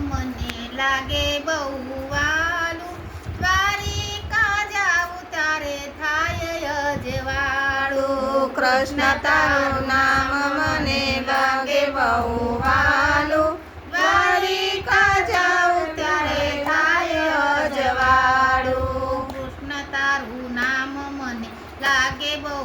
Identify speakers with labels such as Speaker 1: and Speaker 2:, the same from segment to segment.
Speaker 1: મને લાગે બહુ વાલું, દ્વારિકા જાઉં ત્યારે થાય અજવાળું.
Speaker 2: કૃષ્ણ તારું નામ મને લાગે બહુ વાલું, દ્વારિકા જાઉં ત્યારે થાય અજવાળું.
Speaker 1: કૃષ્ણ તારું નામ મને લાગે બહુ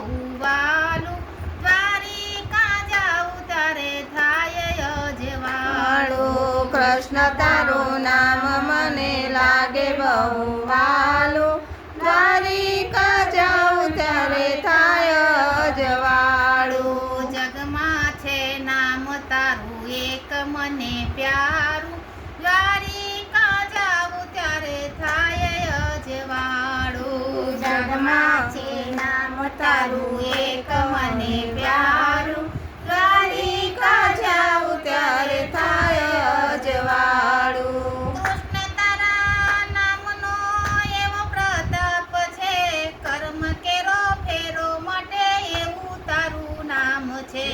Speaker 1: વાલું, દ્વારિકા જાઉં ત્યારે થાય અજવાળું.
Speaker 2: કૃષ્ણ તારું નામ મને લાગે બહુ વાલું, દ્વારિકા જાઉં ત્યારે થાય અજવાળું.
Speaker 1: જગમાં છે નામ તારું એક મને પ્યારું, દ્વારિકા જાઉં ત્યારે થાય અજવાળું.
Speaker 2: જગમાં છે
Speaker 1: નામ તારું એક મને પ્યારું, દ્વારિકા જાઉં ત્યારે થાય અજવાળું. કૃષ્ણ તારા નામનો એવો પ્રતાપ છે, કર્મ કેરો ફેરો માટે એવું તારું નામ છે.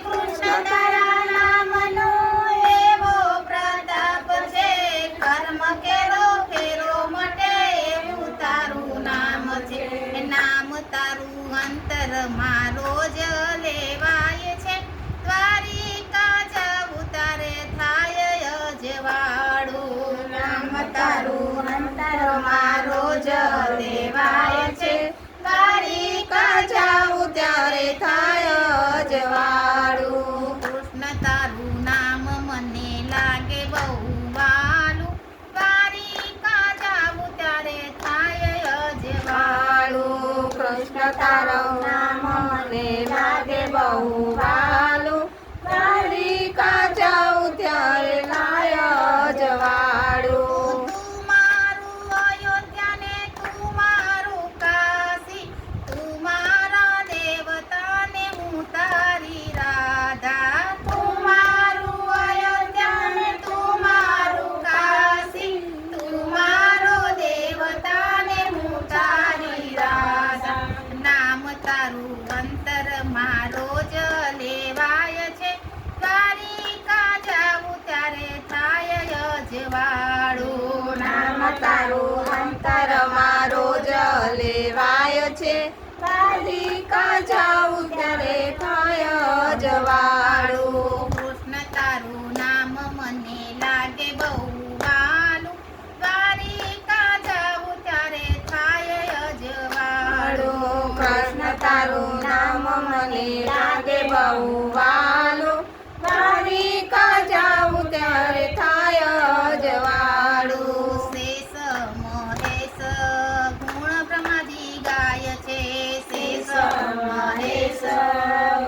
Speaker 1: કૃષ્ણ તારા નામનો એવો પ્રતાપ છે, કર્મ કેરો ફેરો માટે એવું તારું નામ છે. નામ તારું અંતરમાં રોજ લેવાય છે, દ્વારિકા જાઉં ત્યારે થાય અજવાળું. નામ તારું અંતરમાં રોજ લેવાય છે, દ્વારિકા જાઉં ત્યારે થાય અજવાળું. કૃષ્ણ તારું નામ મને લાગે બહુ વાલું, દ્વારિકા જાઉં ત્યારે થાય અજવાળું.
Speaker 2: કૃષ્ણ તારું નામ મને લાગે બહુ વાલું, દ્વારિકા જાઉં ત્યારે થાય અજવાળું.
Speaker 1: તું મારું અયોધ્યા ને તું મારું કાશી, તું મારા દેવતા ને હું તારી રાધા. તું મારું અયોધ્યા ને તું મારું કાશી, તું મારો દેવતા ને હું તારી રાધા. નામ તારું અંતરમાં રોજ લેવાય છે, દ્વારિકા જાઉં ત્યારે થાય અજવાળું.
Speaker 2: નામ તારું અંતરમાં રોજ લેવાય છે, દ્વારિકા જાઉં ત્યારે થાય અજવાળું.
Speaker 1: કૃષ્ણ તારું નામ મને લાગે બહુ વાલું, દ્વારિકા જાઉં ત્યારે થાય અજવાળું.
Speaker 2: કૃષ્ણ તારું નામ મને લાગે બહુ વાલું, દ્વારિકા જાઉં ત્યારે થાય અજવાળું.
Speaker 1: શેષ મહેશ ગુણ બ્રહ્માજી ગાય છે, શેષ મહેશ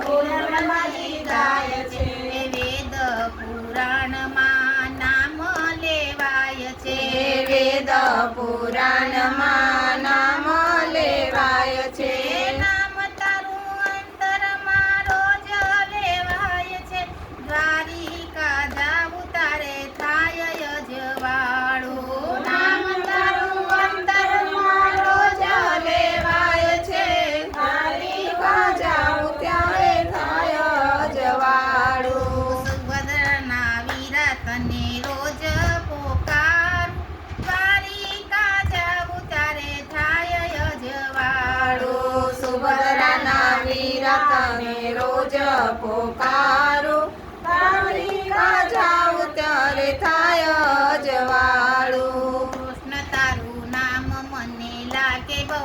Speaker 1: ગુણ બ્રહ્માજી ગાય છે. વેદ પુરાણમાં નામ લેવાય છે,
Speaker 2: વેદ પુરાણમાં નામ લેવાય છે.
Speaker 1: નામ તારું અંતરમાં રોજ લેવાય છે, દ્વારિકા જાઉં તારે થાય અજવાળું. નામ તારું અંતરમાં રોજ
Speaker 2: લેવાય છે, દ્વારિકા જાઉં ત્યારે થાય અજવાળું.
Speaker 1: સુભદ્રના વીરા તને રોજ પોકારું, દ્વારિકા જાઉં ત્યારે થાય અજવાળું.
Speaker 2: સુભદ્રાના વીરા તને રોજ પોકારો, દ્વારિકા જાઉં ત્યારે થાય અજવાળું.
Speaker 1: કૃષ્ણ તારું નામ મને લાગે બહુ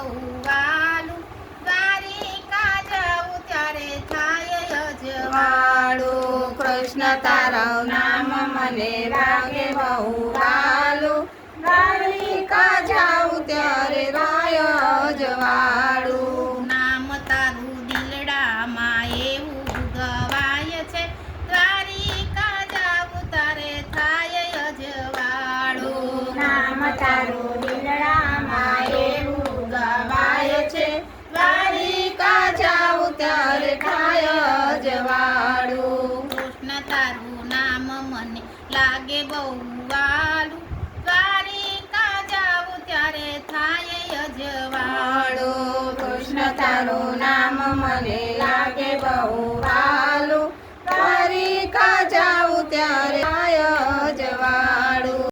Speaker 1: વાલું, દ્વારિકા જાઉં ત્યારે થાય અજવાળું.
Speaker 2: કૃષ્ણ તારું નામ મને લાગે બહુ વાલું, દ્વારિકા જાઉં ત્યારે થાય અજવાળું.
Speaker 1: નામ તારું દિલડામાં એવું ગવાય છે, દ્વારિકા જાઉં ત્યારે થાય અજવાળું.
Speaker 2: નામ તારું દિલડામાં એવું ગવાય છે, દ્વારિકા જાઉં ત્યારે થાય અજવાળું.
Speaker 1: કૃષ્ણ તારું નામ મને લાગે બહુ વાલું, દ્વારિકા જાઉં ત્યારે થાય અજવાળું.
Speaker 2: કૃષ્ણ તારું નામ મને લાગે બહુ વાલું, દ્વારિકા જાઉં ત્યારે